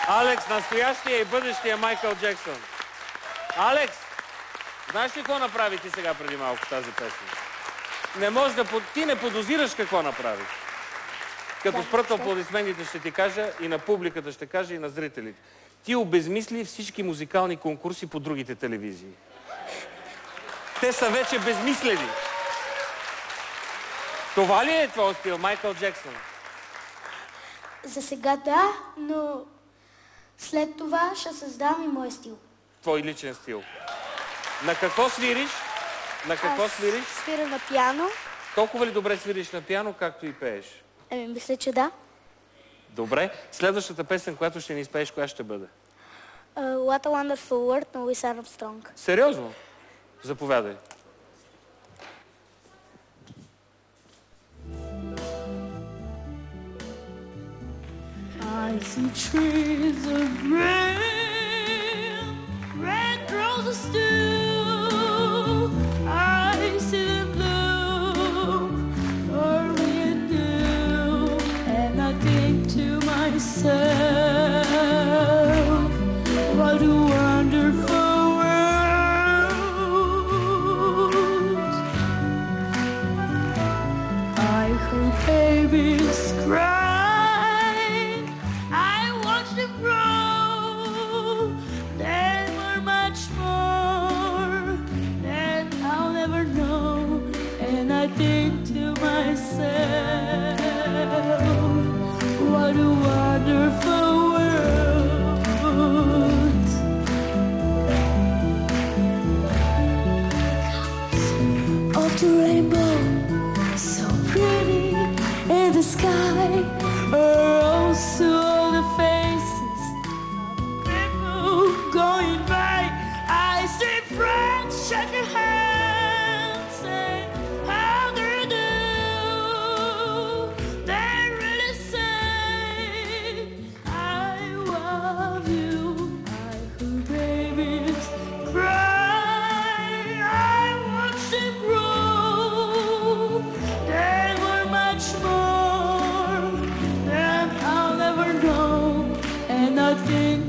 Алекс, настоящия и бъдещия Майкъл Джексън. Алекс, знаеш ли какво направи ти сега преди малко тази песен? Не може да... Ти не подозираш какво направи. Като спрат аплодисментите ще ти кажа, и на публиката ще кажа, и на зрителите. Ти обезмисли всички музикални конкурси по другите телевизии. Те са вече безмислени. Това ли е твой стил, Майкъл Джексън? За сега да, но след това ще създам и мой стил. Твой личен стил. На какво свириш? На какво свириш? Свиря на пиано. Толкова ли добре свириш на пиано, както и пееш? Мисля, че да. Добре. Следващата песен, която ще ни изпееш, коя ще бъде? What a Wonderful World на Луис Армстронг. Сериозно? Заповядай. I see trees of red, red roses too. I see them bloom for me and you, and I think to myself, what a wonderful world. I heard babies cry. I think to myself, what a wonderful world. Of the rainbow, so pretty in the sky, are also the faces of people going by. I see friends shake your hands, say,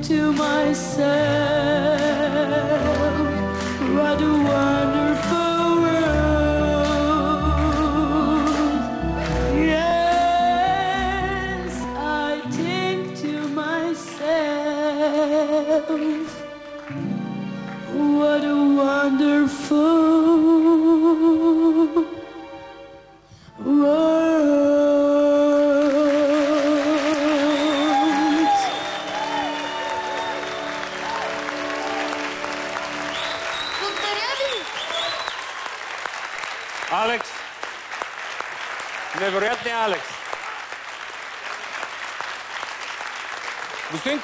to myself, what a wonderful world. Yes, I think to myself, what a wonderful world. Алекс! Невероятният Алекс! Господин